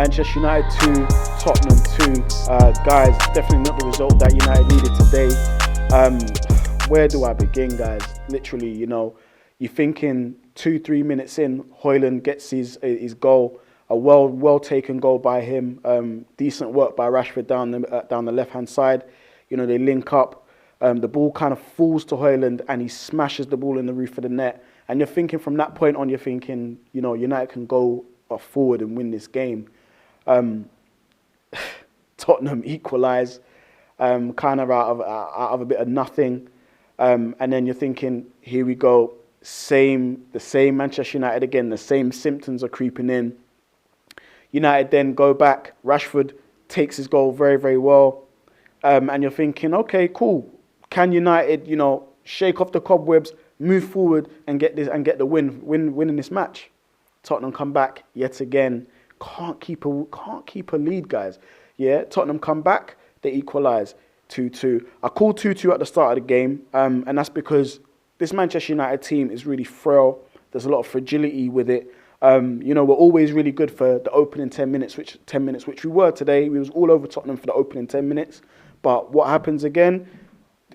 Manchester United 2, Tottenham 2. Guys, definitely not the result that United needed today. Where do I begin, guys? Literally, you're thinking 2-3 minutes in, Højlund gets his goal, a well taken goal by him. Decent work by Rashford down the left hand side. They link up. The ball kind of falls to Højlund and he smashes the ball in the roof of the net. And you're thinking from that point on, you're thinking, United can go forward and win this game. Tottenham equalise, kind of out of a bit of nothing. And then you're thinking, here we go, the same Manchester United again, the same symptoms are creeping in. United then go back, Rashford takes his goal very, very well. And you're thinking, okay, cool. Can United, shake off the cobwebs, move forward and get the win in this match? Tottenham come back yet again. Can't keep a lead, guys. Yeah, Tottenham come back, they equalise 2-2. I called 2-2 at the start of the game, and that's because this Manchester United team is really frail. There's a lot of fragility with it. We're always really good for the opening 10 minutes, which we were today. We was all over Tottenham for the opening 10 minutes. But what happens again?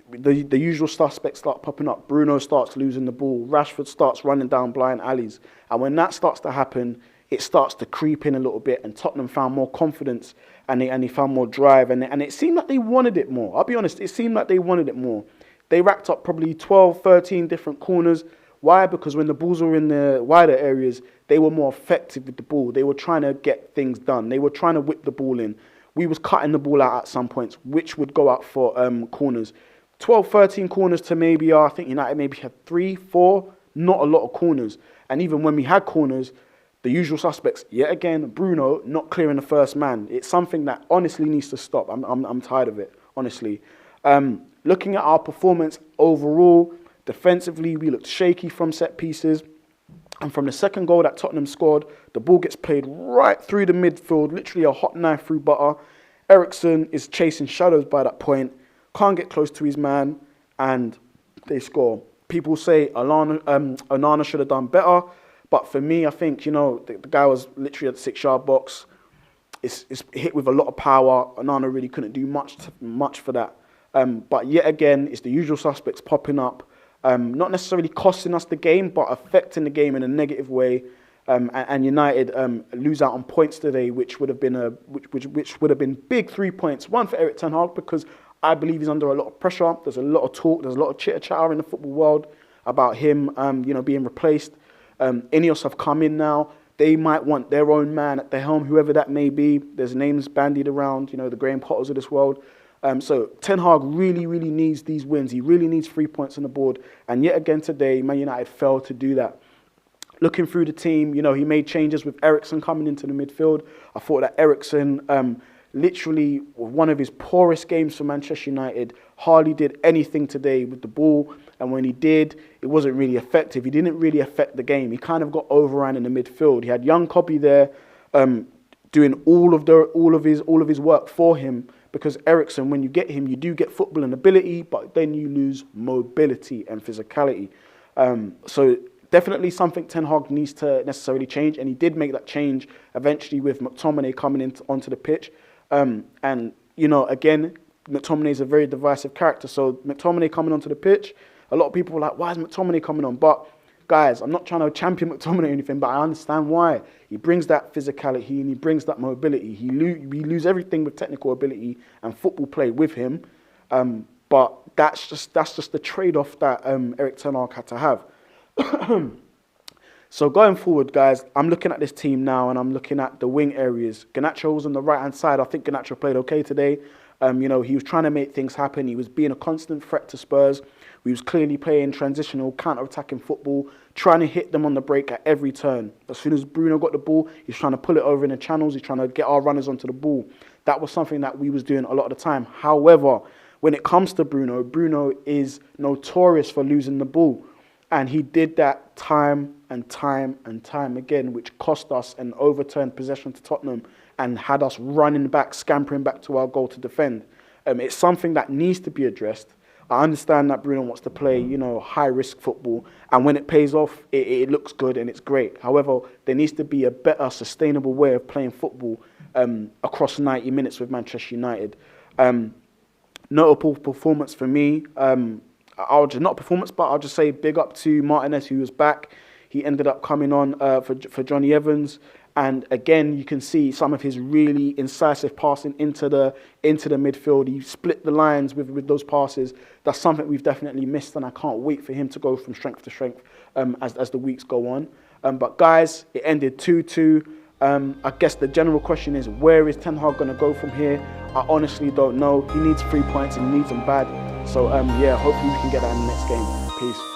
The usual suspects start popping up. Bruno starts losing the ball. Rashford starts running down blind alleys. And when that starts to happen, it starts to creep in a little bit. And Tottenham found more confidence and they found more drive. And it seemed like they wanted it more. I'll be honest, it seemed like they wanted it more. They racked up probably 12, 13 different corners. Why? Because when the balls were in the wider areas, they were more effective with the ball. They were trying to get things done. They were trying to whip the ball in. We was cutting the ball out at some points, which would go out for corners. 12, 13 corners to maybe, I think United maybe had 3, 4, not a lot of corners. And even when we had corners, the usual suspects, yet again, Bruno not clearing the first man. It's something that honestly needs to stop. I'm tired of it, honestly. Looking at our performance overall, defensively, we looked shaky from set pieces. And from the second goal that Tottenham scored, the ball gets played right through the midfield, literally a hot knife through butter. Eriksen is chasing shadows by that point, can't get close to his man, and they score. People say Onana should have done better, but for me, I think, the guy was literally at the 6-yard box. It's hit with a lot of power. Onana really couldn't do much for that. But yet again, it's the usual suspects popping up. Not necessarily costing us the game, but affecting the game in a negative way. And United lose out on points today, which would have been which would have been big 3 points. One for Erik ten Hag, because I believe he's under a lot of pressure. There's a lot of talk. There's a lot of chitter chatter in the football world about him, being replaced. Ineos have come in now. They might want their own man at the helm, whoever that may be. There's names bandied around, the Graham Potters of this world. So Ten Hag really, really needs these wins. He really needs 3 points on the board. And yet again today, Man United failed to do that. Looking through the team, he made changes with Eriksen coming into the midfield. I thought that Eriksen, literally one of his poorest games for Manchester United, hardly did anything today with the ball. And when he did, it wasn't really effective. He didn't really affect the game. He kind of got overrun in the midfield. He had young Kobbie there doing all of his work for him. Because Eriksen, when you get him, you do get football and ability, but then you lose mobility and physicality. So definitely something Ten Hag needs to necessarily change, and he did make that change eventually with McTominay coming onto the pitch. And again, McTominay is a very divisive character. So McTominay coming onto the pitch, a lot of people were like, "Why is McTominay coming on?" But guys, I'm not trying to champion McTominay or anything, but I understand why. He brings that physicality and he brings that mobility. We lose everything with technical ability and football play with him. But that's just the trade-off that Erik ten Hag had to have. So going forward, guys, I'm looking at this team now and I'm looking at the wing areas. Garnacho was on the right-hand side. I think Garnacho played okay today. He was trying to make things happen. He was being a constant threat to Spurs. We was clearly playing transitional, counter-attacking football, trying to hit them on the break at every turn. As soon as Bruno got the ball, he's trying to pull it over in the channels. He's trying to get our runners onto the ball. That was something that we was doing a lot of the time. However, when it comes to Bruno, Bruno is notorious for losing the ball. And he did that time and time and time again, which cost us an overturned possession to Tottenham and had us running back, scampering back to our goal to defend. It's something that needs to be addressed. I understand that Bruno wants to play, high risk football, and when it pays off, it looks good and it's great. However, there needs to be a better, sustainable way of playing football across 90 minutes with Manchester United. Notable performance for me. I'll just say big up to Martinez, who was back. He ended up coming on for Johnny Evans, and again you can see some of his really incisive passing into the midfield. He split the lines with those passes. That's something we've definitely missed, and I can't wait for him to go from strength to strength as the weeks go on. But guys, it ended 2-2. I guess the general question is, where is Ten Hag going to go from here? I honestly don't know. He needs 3 points and he needs them bad. So yeah, hopefully we can get that in the next game. Peace.